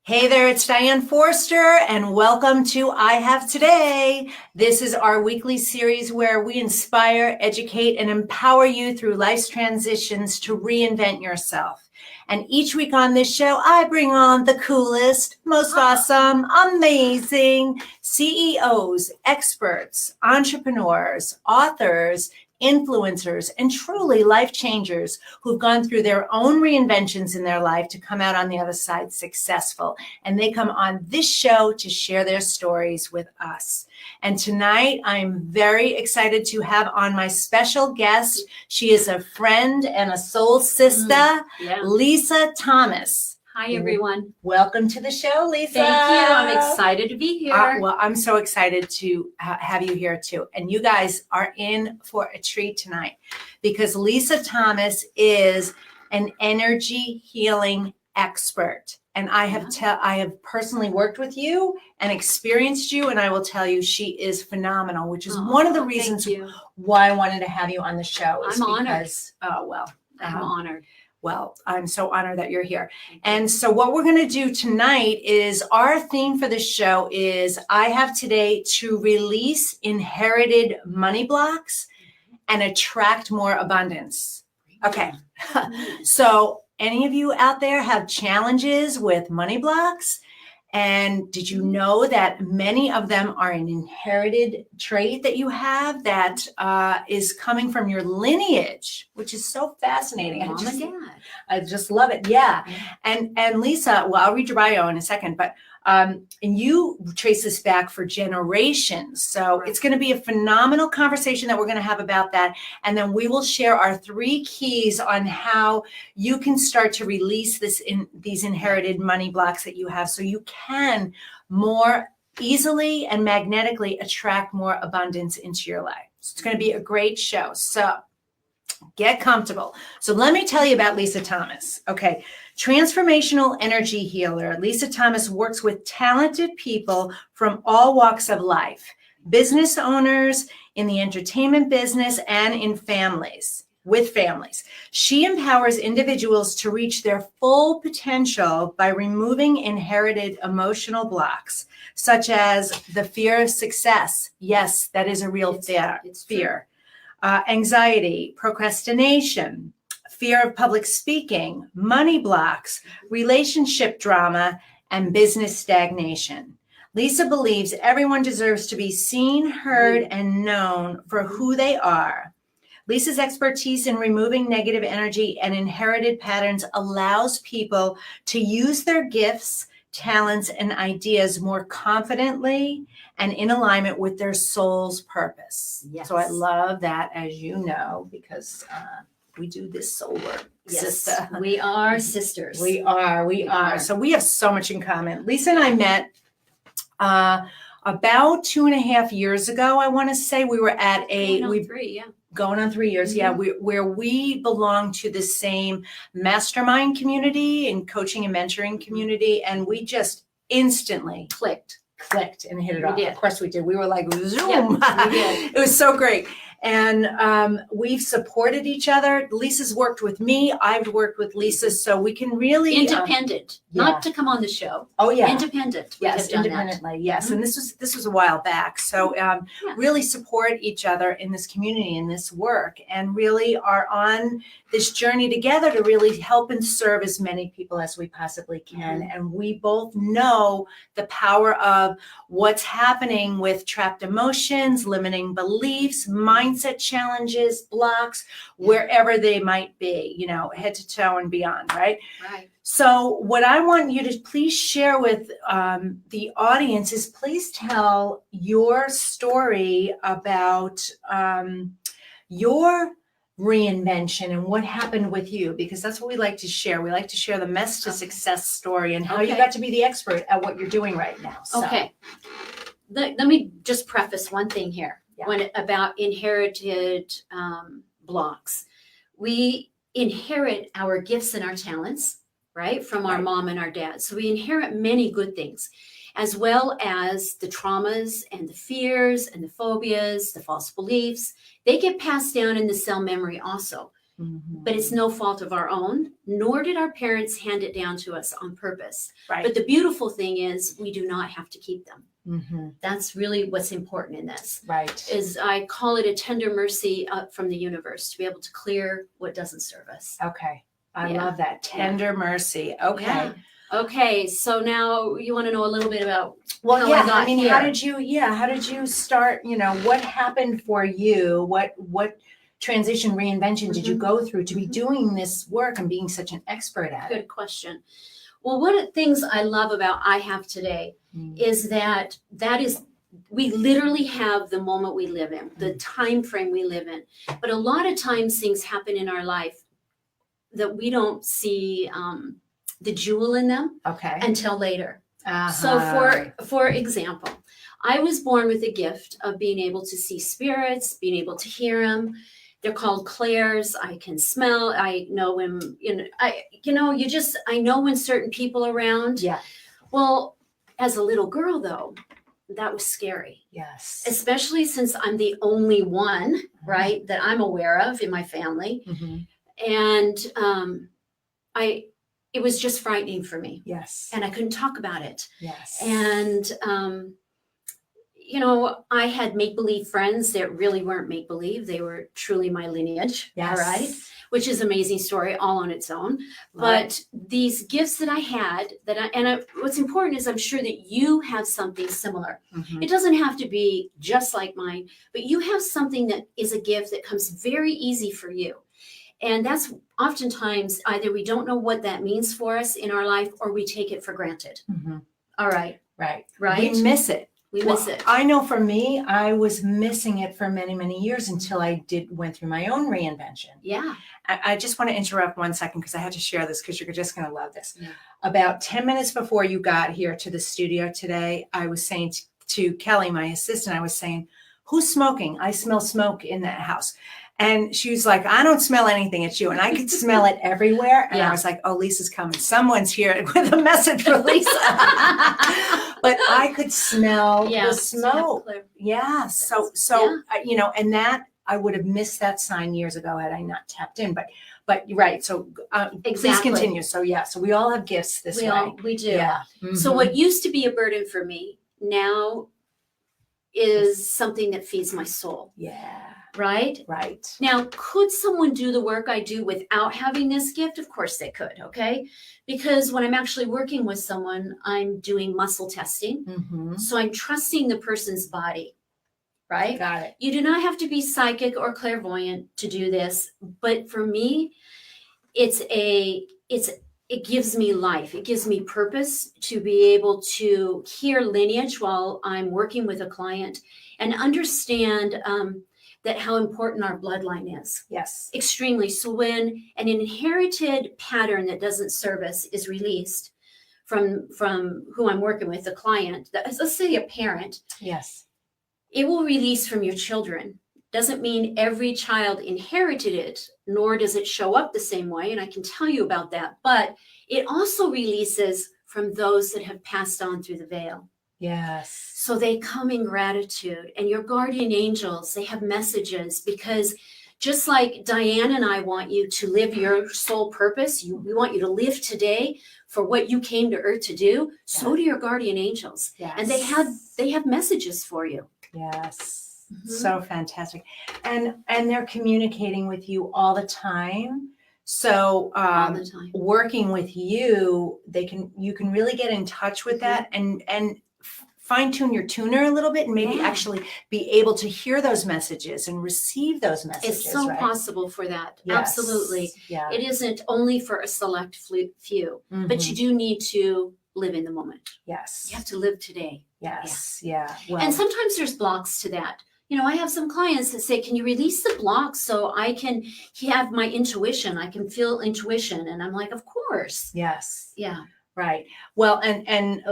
Hey there, it's Diane Forster, and welcome to I Have Today. This is our weekly series where we inspire, educate, and empower you through life's transitions to reinvent yourself. And each week on this show, I bring on the coolest, most awesome, amazing CEOs, experts, entrepreneurs, authors, influencers, and truly life changers who've gone through their own reinventions in their life to come out on the other side successful. And they come on this show to share their stories with us. And tonight, I'm very excited to have on my special guest. She is a friend and a soul sister, Lisa Thomas. Hi, everyone. Welcome to the show, Lisa. Thank you. I'm excited to be here. Well, I'm so excited to have you here, too. And you guys are in for a treat tonight because Lisa Thomas is an energy healing expert. And I have personally worked with you and experienced you, and I will tell you she is phenomenal, which is one of the reasons why I wanted to have you on the show. I'm honored. I'm honored. Well, I'm so honored that you're here. And so what we're going to do tonight is our theme for the show is I have today to release inherited money blocks and attract more abundance. Okay. So any of you out there have challenges with money blocks? And did you know that many of them are an inherited trait that you have that is coming from your lineage, which is so fascinating. Mom and Dad. I just love it. Yeah. And Lisa, well, I'll read your bio in a second, but and you trace this back for generations. So it's going to be a phenomenal conversation that we're going to have about that. And then we will share our 3 keys on how you can start to release these inherited money blocks that you have so you can more easily and magnetically attract more abundance into your life. So it's going to be a great show. So get comfortable. So let me tell you about Lisa Thomas. Okay. Transformational energy healer. Lisa Thomas works with talented people from all walks of life, business owners in the entertainment business and with families. She empowers individuals to reach their full potential by removing inherited emotional blocks, such as the fear of success. Yes, that is a real fear. Anxiety, procrastination, fear of public speaking, money blocks, relationship drama, and business stagnation. Lisa believes everyone deserves to be seen, heard, and known for who they are. Lisa's expertise in removing negative energy and inherited patterns allows people to use their gifts, talents, and ideas more confidently and in alignment with their soul's purpose. Yes. So I love that, as you know, because we do this soul work. Yes, sister. We are sisters. We are. So we have so much in common. Lisa and I met about 2.5 years ago, I want to say. We were at going on 3 years, where we belong to the same mastermind community and coaching and mentoring community, and we just instantly clicked and hit it off. Of course we did. We were like Zoom. Yep, we did. It was so great. And we've supported each other. Lisa's worked with me. I've worked with Lisa. So we can really... Independent. Not to come on the show. Oh, yeah. Independent. Yes, independently. Yes. Mm-hmm. And this was a while back. So really support each other in this community, in this work, and really are on this journey together to really help and serve as many people as we possibly can. Mm-hmm. And we both know the power of what's happening with trapped emotions, limiting beliefs, mindset challenges, blocks, wherever they might be, head to toe and beyond, right? Right. So what I want you to please share with the audience is please tell your story about your reinvention and what happened with you, because that's what we like to share. We like to share the mess to success story and how you got to be the expert at what you're doing right now. So. Okay. Let me just preface one thing here about inherited blocks. We inherit our gifts and our talents, right, from our mom and our dad. So we inherit many good things, as well as the traumas and the fears and the phobias, the false beliefs. They get passed down in the cell memory also. but it's no fault of our own, nor did our parents hand it down to us on purpose. Right. But the beautiful thing is we do not have to keep them. Mm-hmm. That's really what's important in this. Right. Is I call it a tender mercy from the universe to be able to clear what doesn't serve us. Okay. I Yeah. love that. Tender mercy. Okay. Yeah. Okay, so now you want to know a little bit about Well, how yeah. I got I mean, here. how did you start? What happened for you? What transition, reinvention did you go through to be doing this work and being such an expert at it? Good question. Well, one of the things I love about I Have Today is that we literally have the moment we live in, the time frame we live in. But a lot of times things happen in our life that we don't see the jewel in them Okay. until later. Uh-huh. So for example, I was born with a gift of being able to see spirits, being able to hear them. They're called clairs. I can smell. I know when, I know when certain people are around. Yeah. Well, as a little girl though, that was scary. Yes. Especially since I'm the only one, right, that I'm aware of in my family. Mm-hmm. And it was just frightening for me. Yes. And I couldn't talk about it. Yes. And, I had make-believe friends that really weren't make-believe. They were truly my lineage. Yes. All right. Which is an amazing story all on its own. Right. But these gifts that I had what's important is I'm sure that you have something similar. Mm-hmm. It doesn't have to be just like mine, but you have something that is a gift that comes very easy for you. And that's oftentimes either we don't know what that means for us in our life or we take it for granted. Mm-hmm. All right. Right. Right. We miss it. We miss it. I know for me, I was missing it for many, many years until I went through my own reinvention. Yeah. I just want to interrupt 1 second because I had to share this because you're just going to love this. Yeah. About 10 minutes before you got here to the studio today, I was saying to Kelly, my assistant, I was saying, who's smoking? I smell smoke in that house. And she was like, I don't smell anything. It's you. And I could smell it everywhere. And I was like, oh, Lisa's coming. Someone's here with a message for Lisa. But I could smell the smoke. Yeah. So and that I would have missed that sign years ago had I not tapped in. But you're right. So please continue. So so we all have gifts this way. We do. Yeah. Mm-hmm. So what used to be a burden for me now is something that feeds my soul. Yeah. Right? Right. Now, could someone do the work I do without having this gift? Of course they could, okay? Because when I'm actually working with someone, I'm doing muscle testing. Mm-hmm. So I'm trusting the person's body, right? Got it. You do not have to be psychic or clairvoyant to do this. But for me, it gives me life. It gives me purpose to be able to hear lineage while I'm working with a client and understand that how important our bloodline is. Yes. Extremely. So when an inherited pattern that doesn't serve us is released from who I'm working with, the client, let's say a parent. Yes. It will release from your children. Doesn't mean every child inherited it, nor does it show up the same way. And I can tell you about that. But it also releases from those that have passed on through the veil. Yes. So they come in gratitude, and your guardian angels, they have messages, because just like Diane and I want you to live your soul purpose, we want you to live today for what you came to earth to do. So do your guardian angels. Yes. And they have messages for you. Yes. Mm-hmm. So fantastic. And they're communicating with you all the time. So All the time. Working with you, you can really get in touch with that and fine tune your tuner a little bit and maybe actually be able to hear those messages and receive those messages. It's so right? possible for that. Yes. Absolutely. Yeah. It isn't only for a select few, but you do need to live in the moment. Yes. You have to live today. Yes. Yeah. Well, And sometimes there's blocks to that. I have some clients that say, can you release the blocks so I can have my intuition? I can feel intuition. And I'm like, of course. yes. Yeah. Right. Well, and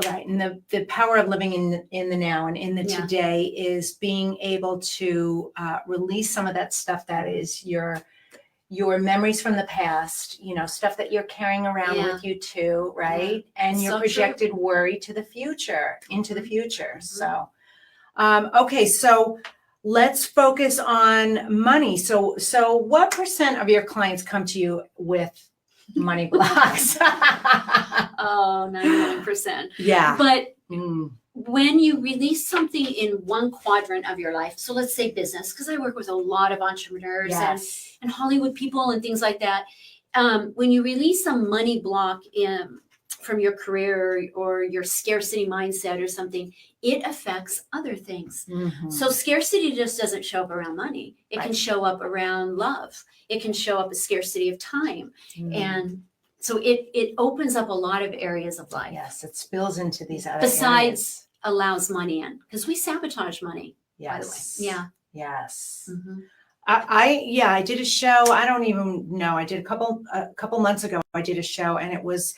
the power of living in the now and in the today is being able to release some of that stuff that is your memories from the past, stuff that you're carrying around with you too, right? Yeah. And your projected worry to the future, into the future. So, okay. So let's focus on money. So what percent of your clients come to you with money blocks? Oh, 99%. Yeah. But Mm. when you release something in one quadrant of your life, so let's say business, because I work with a lot of entrepreneurs Yes. and Hollywood people and things like that. When you release a money block from your career or your scarcity mindset or something, it affects other things. Mhm. So scarcity just doesn't show up around money. It can Right. show up around love. It can show up as scarcity of time. Mm. And so it opens up a lot of areas of life. Yes, it spills into these other Besides areas. allows money in, because we sabotage money, by the way. Yes. Yeah. Yes. Mm-hmm. I did a show. I don't even know. I did a couple months ago. I did a show, and it was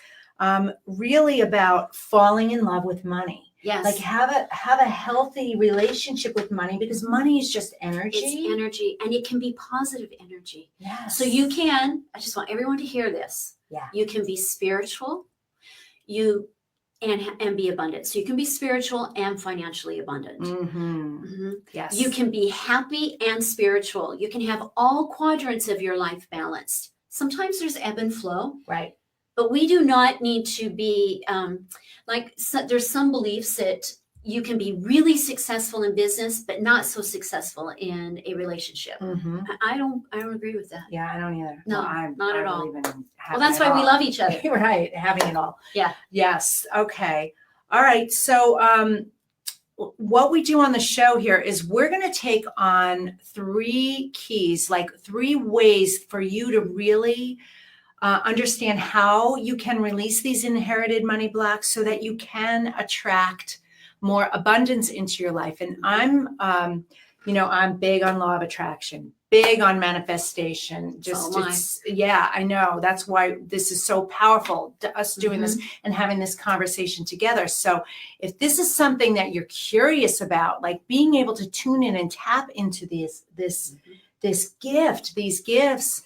really about falling in love with money. Yes. Like have a healthy relationship with money, because money is just energy. It's energy, and it can be positive energy. Yes. So you can, I just want everyone to hear this. Yeah. You can be spiritual, and be abundant. So you can be spiritual and financially abundant. Mm-hmm. Mm-hmm. Yes. You can be happy and spiritual. You can have all quadrants of your life balanced. Sometimes there's ebb and flow. Right. But we do not need to be there's some beliefs that you can be really successful in business, but not so successful in a relationship. Mm-hmm. I don't agree with that. Yeah, I don't either. No, not at all. Well, that's why we love each other. Right, having it all. Yeah. Yes. Okay. All right. So what we do on the show here is we're going to take on 3 keys, like 3 ways for you to really understand how you can release these inherited money blocks so that you can attract more abundance into your life. And I'm big on law of attraction, big on manifestation. Yeah, I know. That's why this is so powerful to us doing this and having this conversation together. So if this is something that you're curious about, like being able to tune in and tap into these gifts,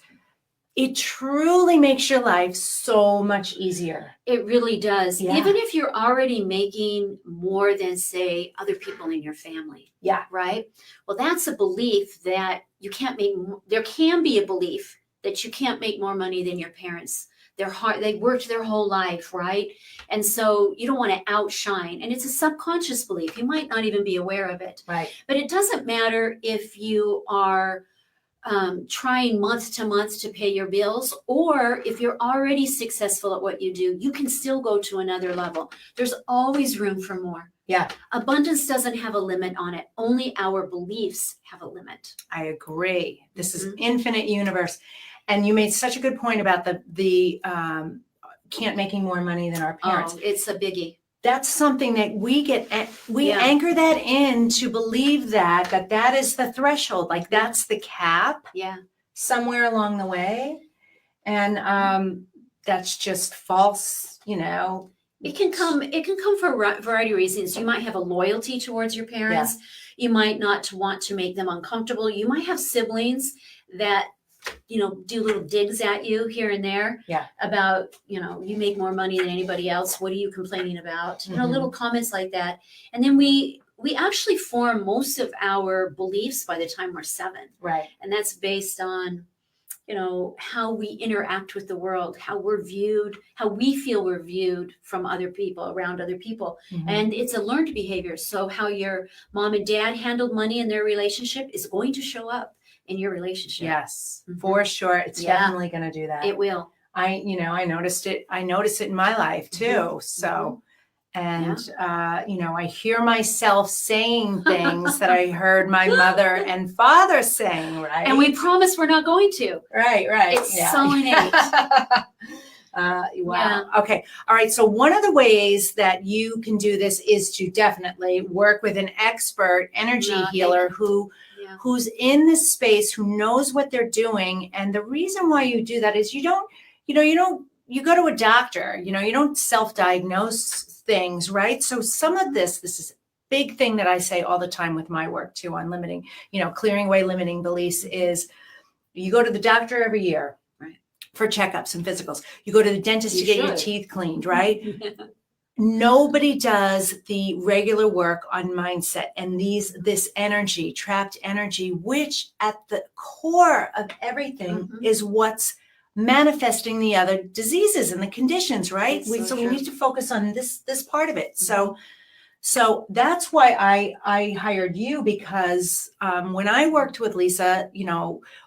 it truly makes your life so much easier. It really does. Yeah. Even if you're already making more than, say, other people in your family. Yeah. Right? Well, that's a belief that you can't make more. There can be a belief that you can't make more money than your parents. They worked their whole life, right? And so you don't want to outshine. And it's a subconscious belief. You might not even be aware of it. Right. But it doesn't matter if you are trying month to month to pay your bills, or if you're already successful at what you do, you can still go to another level. There's always room for more. Yeah. Abundance doesn't have a limit on it. Only our beliefs have a limit. I agree. This is infinite universe. And you made such a good point about the can't making more money than our parents. Oh, it's a biggie. That's something that we anchor that in to believe that is the threshold, like that's the cap. Yeah. Somewhere along the way. And that's just false, It can come for a variety of reasons. You might have a loyalty towards your parents. Yeah. You might not want to make them uncomfortable. You might have siblings that do little digs at you here and there. Yeah. About, you make more money than anybody else. What are you complaining about? Little comments like that. And then we actually form most of our beliefs by the time we're 7. Right. And that's based on, how we interact with the world, how we feel we're viewed from other people, around other people. Mm-hmm. And it's a learned behavior. So how your mom and dad handled money in their relationship is going to show up in your relationship. Yes, for sure. It's definitely going to do that. It will. I noticed it. I noticed it in my life too. So, and, I hear myself saying things that I heard my mother and father saying, right? And we promise we're not going to. Right. It's so innate. Wow. Yeah. Okay. All right. So one of the ways that you can do this is to definitely work with an expert energy healer who's in this space, who knows what they're doing. And the reason why you do that is you go to a doctor, you don't self-diagnose things, right? So some of this is a big thing that I say all the time with my work too on limiting, clearing away limiting beliefs is you go to the doctor every year. For checkups and physicals. You go to the dentist to get your teeth cleaned, right? nobody does the regular work on mindset and this energy, trapped energy, which at the core of everything is what's manifesting the other diseases and the conditions, right? So we need to focus on this part of it. So that's why I hired you, because when I worked with Lisa,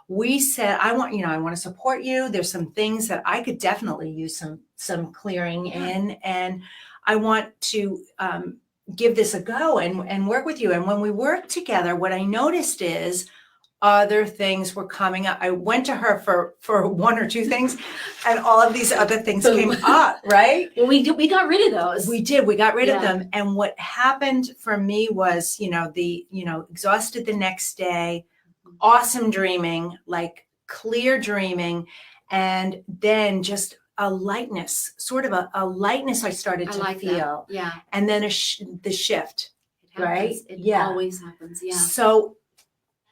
we said, I want to support you. There's some things that I could definitely use some clearing in, and I want to give this a go and work with you. And when we worked together, what I noticed is other things were coming up. I went to her for one or two things, and all of these other things came up, right? Well, we got rid of those. We did. We got rid of them. And what happened for me was, exhausted the next day, awesome dreaming, like clear dreaming, and then just a lightness, sort of a lightness I started to feel. That. Yeah. And then the shift, right? It always happens. Yeah. So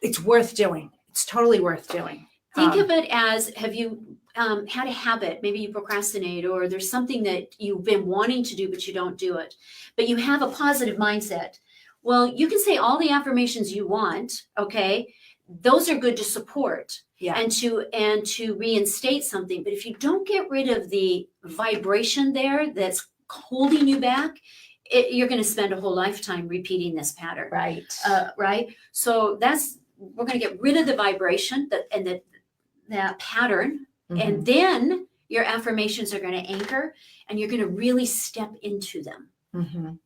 it's worth doing. It's totally worth doing. Think of it as, have you had a habit, maybe you procrastinate, or there's something that you've been wanting to do, but you don't do it, but you have a positive mindset. Well, you can say all the affirmations you want, okay? Those are good to support and to reinstate something. But if you don't get rid of the vibration there that's holding you back, you're going to spend a whole lifetime repeating this pattern. Right. Right. So we're going to get rid of the vibration that pattern. And then your affirmations are going to anchor, and you're going to really step into them.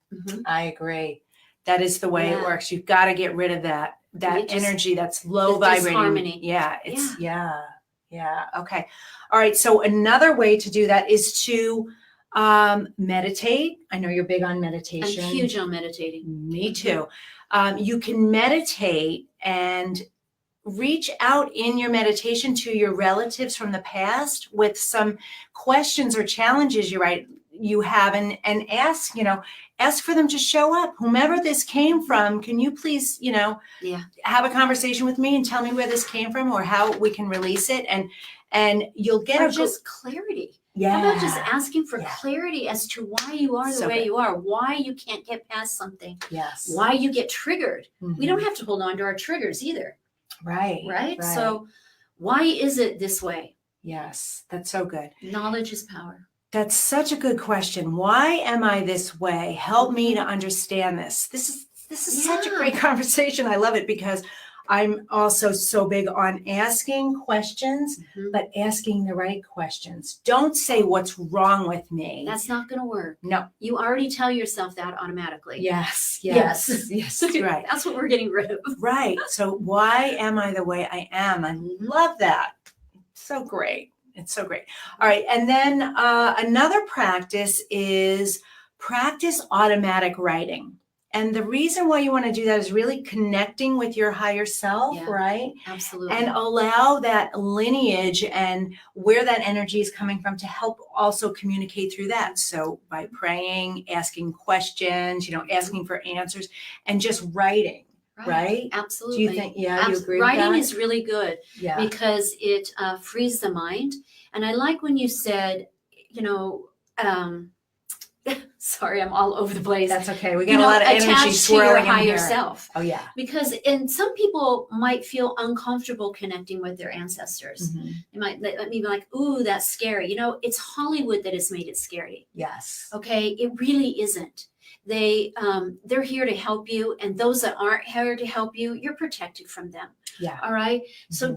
I agree. That is the way it works. You've got to get rid of that energy that's low vibrating. Disharmony. Yeah. Yeah. Okay. All right. So another way to do that is to meditate. I know you're big on meditation. I'm huge on meditating. Me too. You can meditate and reach out in your meditation to your relatives from the past with some questions or challenges you have, and ask for them to show up. Whomever this came from, can you please, have a conversation with me and tell me where this came from or how we can release it, and you'll get just clarity. Yeah. How about just asking for clarity as to why you are the way you are, why you can't get past something, why you get triggered. We don't have to hold on to our triggers either. Right. So why is it this way? Yes, that's so good. Knowledge is power. That's such a good question. Why am I this way? Help me to understand this. This is such a great conversation. I love it, because I'm also so big on asking questions, but asking the right questions. Don't say what's wrong with me. That's not going to work. No. You already tell yourself that automatically. Yes. Right. That's what we're getting rid of. Right. So why am I the way I am? I love that. So great. It's so great. All right. And then another practice is practice automatic writing. And the reason why you want to do that is really connecting with your higher self, right? Absolutely. And allow that lineage and where that energy is coming from to help also communicate through that. So by praying, asking questions, asking for answers, and just writing, right? Absolutely. Do you think, you agree with that? Writing is really good because it frees the mind. And I like when you said, sorry, I'm all over the place. That's okay. We got a lot of energy swirling to your higher in here. self. Oh yeah. Because some people might feel uncomfortable connecting with their ancestors. They might let me be like, ooh, that's scary. It's Hollywood that has made it scary. Yes. Okay. It really isn't. They're here to help you, and those that aren't here to help you, you're protected from them. Yeah. All right. So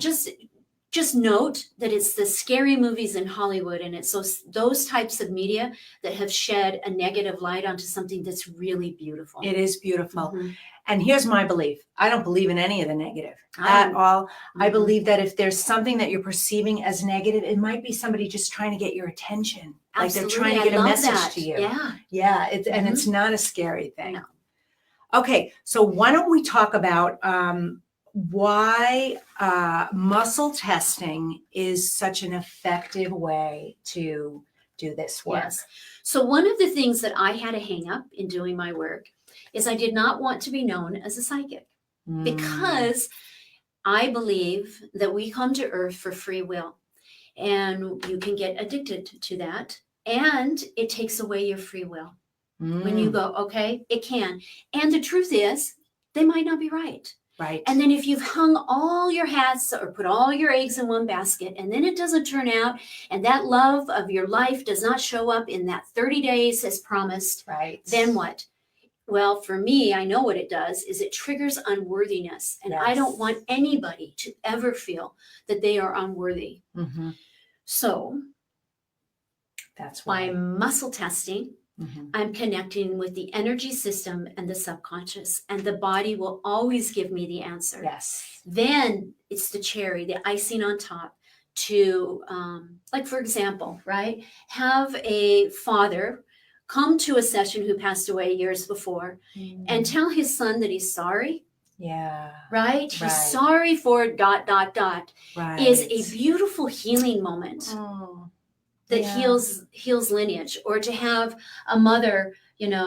just note that it's the scary movies in Hollywood, and it's those types of media that have shed a negative light onto something that's really beautiful. It is beautiful. And here's my belief. I don't believe in any of the negative at all. I believe that if there's something that you're perceiving as negative, it might be somebody just trying to get your attention. Absolutely. Like they're trying to get a message to you. Yeah. And it's not a scary thing. No. Okay. So why don't we talk about why muscle testing is such an effective way to do this work. Yes. So one of the things that I had a hang up in doing my work is I did not want to be known as a psychic, because I believe that we come to Earth for free will, and you can get addicted to that, and it takes away your free will. When you go, okay, it can. And the truth is, they might not be right. Right. And then if you've hung all your hats or put all your eggs in one basket, and then it doesn't turn out, and that love of your life does not show up in that 30 days as promised, Right. then what? Well, for me, I know what it does is it triggers unworthiness. And I don't want anybody to ever feel that they are unworthy. Mm-hmm. So that's why I'm muscle testing. Mm-hmm. I'm connecting with the energy system and the subconscious, and the body will always give me the answer. Yes. Then it's the cherry, the icing on top to, like, for example, right? Have a father come to a session who passed away years before and tell his son that he's sorry. Yeah. Right? He's sorry for ... Right. Is a beautiful healing moment. Oh. That heals lineage. Or to have a mother,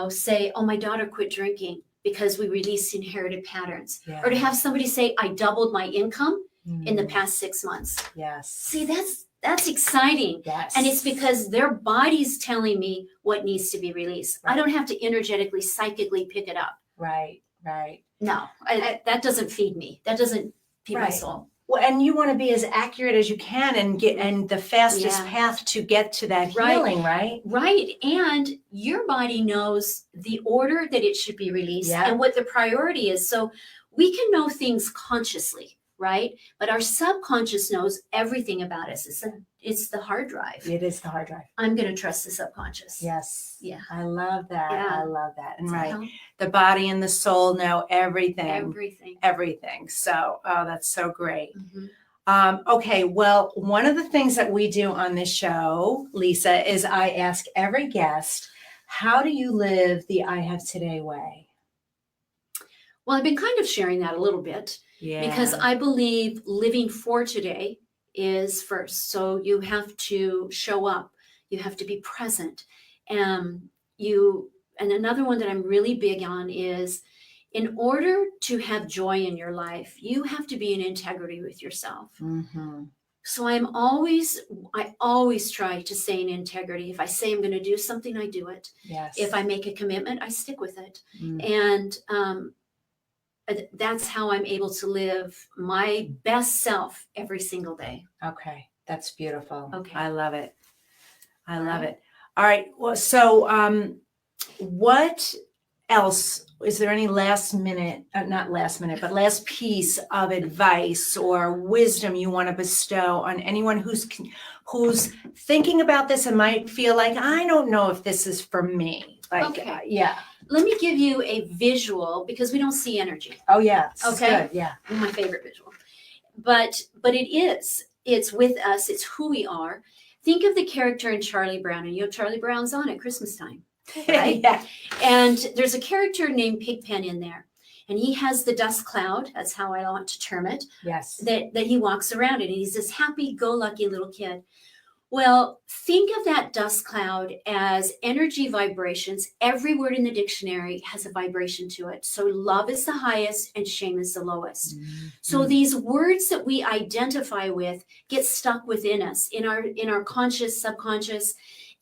say, oh, my daughter quit drinking because we released inherited patterns. Yeah. Or to have somebody say, I doubled my income in the past 6 months. Yes. See, that's exciting. Yes. And it's because their body's telling me what needs to be released. Right. I don't have to energetically, psychically pick it up. Right. Right. No, that doesn't feed me. That doesn't feed my soul. Well, and you want to be as accurate as you can and the fastest path to get to that healing, right? Right. And your body knows the order that it should be released and what the priority is. So we can know things consciously, right? But our subconscious knows everything about us. It's the hard drive. It is the hard drive. I'm going to trust the subconscious. Yes. Yeah. I love that. Yeah. I love that. And the body and the soul know everything. Everything. So, that's so great. Mm-hmm. Okay. Well, one of the things that we do on this show, Lisa, is I ask every guest, how do you live the I Have Today way? Well, I've been kind of sharing that a little bit. Yeah. Because I believe living for today is first. So you have to show up. You have to be present. And another one that I'm really big on is, in order to have joy in your life, you have to be in integrity with yourself. Mm-hmm. So I always try to stay in integrity. If I say I'm going to do something, I do it. Yes. If I make a commitment, I stick with it. Mm. And that's how I'm able to live my best self every single day. Okay. That's beautiful. Okay. I love it. I love it. All right. Well, so what else, is there any last piece of advice or wisdom you want to bestow on anyone who's thinking about this and might feel like, I don't know if this is for me? Yeah. Let me give you a visual, because we don't see energy. Oh yeah. Okay. Good. Yeah. My favorite visual. But it's with us. It's who we are. Think of the character in Charlie Brown, and Charlie Brown's on at Christmas time, right? Yeah. And there's a character named Pigpen in there, and he has the dust cloud. That's how I want to term it. Yes. That he walks around in. He's this happy-go-lucky little kid. Well, think of that dust cloud as energy vibrations. Every word in the dictionary has a vibration to it. So love is the highest and shame is the lowest. Mm-hmm. So these words that we identify with get stuck within us, in our conscious, subconscious.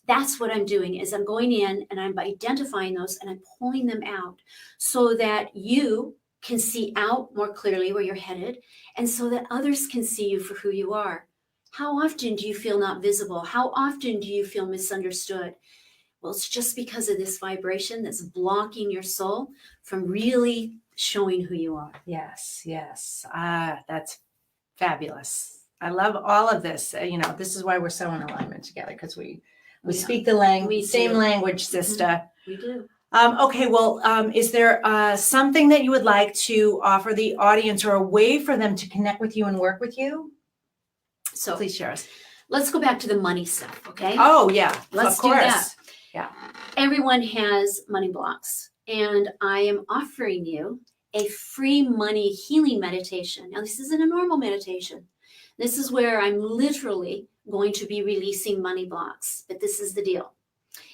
That's what I'm doing, is I'm going in and I'm identifying those and I'm pulling them out so that you can see out more clearly where you're headed, and so that others can see you for who you are. How often do you feel not visible? How often do you feel misunderstood? Well, it's just because of this vibration that's blocking your soul from really showing who you are. Yes, yes. That's fabulous. I love all of this. This is why we're so in alignment together, because we speak the same language, sister. We do. Okay, well, is there something that you would like to offer the audience, or a way for them to connect with you and work with you? So please share us. Let's go back to the money stuff, okay? Oh, yeah. Let's do that. Yeah. Everyone has money blocks, and I am offering you a free money healing meditation. Now, this isn't a normal meditation. This is where I'm literally going to be releasing money blocks, but this is the deal.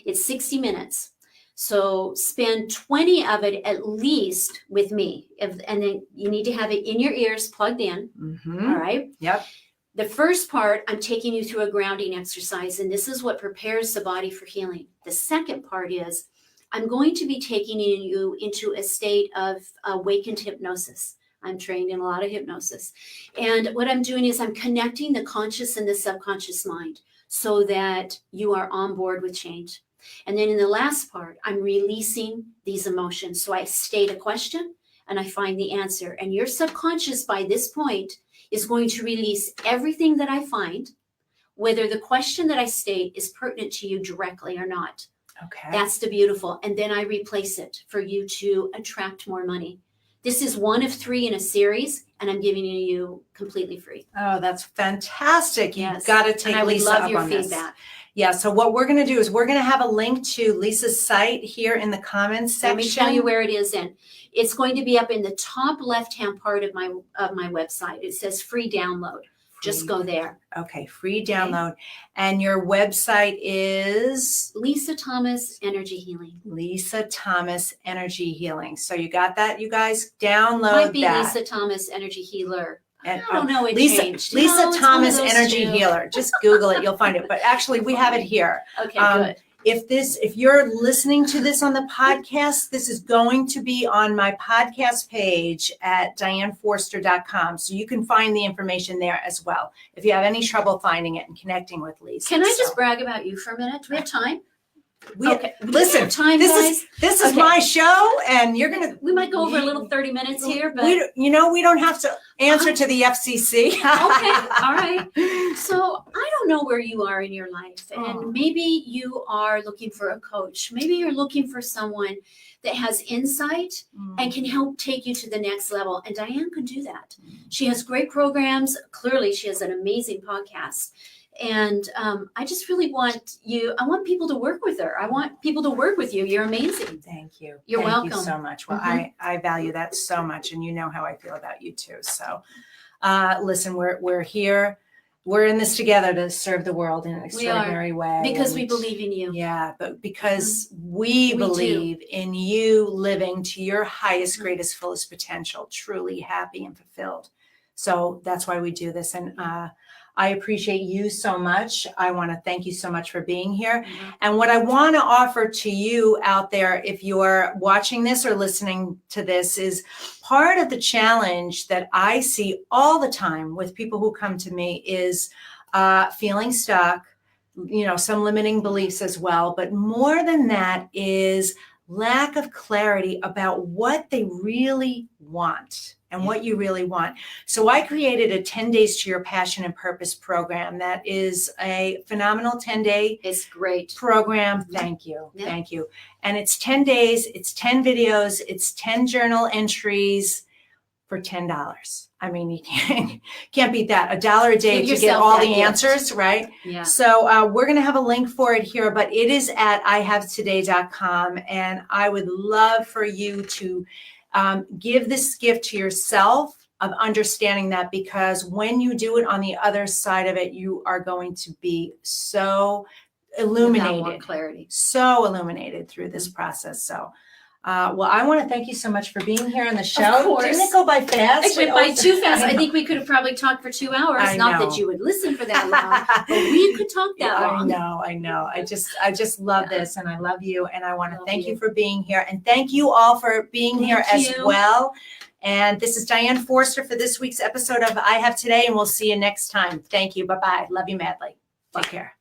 It's 60 minutes. So spend 20 of it at least with me. And then you need to have it in your ears, plugged in. Mm-hmm. All right? Yep. The first part, I'm taking you through a grounding exercise, and this is what prepares the body for healing. The second part is I'm going to be taking you into a state of awakened hypnosis. I'm trained in a lot of hypnosis. And what I'm doing is I'm connecting the conscious and the subconscious mind so that you are on board with change. And then in the last part, I'm releasing these emotions. So I state a question and I find the answer. And your subconscious by this point is going to release everything that I find, whether the question that I state is pertinent to you directly or not. Okay. That's the beautiful. And then I replace it for you to attract more money. This is one of 3 in a series, and I'm giving you completely free. Oh, that's fantastic. You've Yes. got to take And I would Lisa love up your on this. feedback. Yeah, so what we're going to do is we're going to have a link to Lisa's site here in the comments section. Let me tell you where it is in. It's going to be up in the top left-hand part of my website. It says free download. Just go there. Okay, free download. And your website is? Lisa Thomas Energy Healing. Lisa Thomas Energy Healing. So you got that, you guys? Download Might be that. Lisa Thomas Energy Healer. And, I don't know, it Lisa, changed. Lisa No, it's Thomas one of those Energy 2. Healer. Just Google it, you'll find it. But actually, we have it here. Okay, good. If you're listening to this on the podcast, this is going to be on my podcast page at dianeforster.com. So you can find the information there as well if you have any trouble finding it and connecting with Lisa. Can I just brag about you for a minute? Do we have time? Okay. Do we Listen, have time, this guys? is Okay. my show, and you're gonna. We might go over a little 30 minutes here, but we don't have to answer to the FCC. okay, all right. So I don't know where you are in your life, and Oh. maybe you are looking for a coach. Maybe you're looking for someone that has insight and can help take you to the next level. And Diane could do that. She has great programs. Clearly, she has an amazing podcast. And I just really want I want people to work with her. I want people to work with you. You're amazing. Thank you. You're Thank welcome. you so much. Well, I value that so much, and you know how I feel about you too. So, listen, we're here. We're in this together to serve the world in an extraordinary way. Because we And believe in you. yeah, but because we do. believe in you living to your highest, greatest, fullest potential, truly happy and fulfilled. So that's why we do this. And I appreciate you so much. I want to thank you so much for being here. And what I want to offer to you out there, if you're watching this or listening to this, is part of the challenge that I see all the time with people who come to me is feeling stuck, some limiting beliefs as well. But more than that is lack of clarity about what they really want and what you really want. So I created a 10 Days to Your Passion and Purpose program that is a phenomenal 10-day It's great. program. Thank you. Yeah. Thank you. And it's 10 days, it's 10 videos, it's 10 journal entries for $10. I mean, you can't beat that. $1 a day Give to get yourself all that the gift. answers, right? Yeah. So we're going to have a link for it here, but it is at ihavetoday.com. And I would love for you to give this gift to yourself of understanding that, because when you do it on the other side of it, you are going to be so illuminated, More clarity. so illuminated through this process. So, well, I want to thank you so much for being here on the show. Of course. Didn't it go by fast? It went by too fast. I think we could have probably talked for 2 hours. I Not know. that you would listen for that long, but we could talk that long. I know. I just love this, and I love you, and I want to Love thank you you. for being here, and thank you all for being here as Thank you. well. And this is Diane Forster for this week's episode of I Have Today, and we'll see you next time. Thank you. Bye-bye. Love you madly. Take care.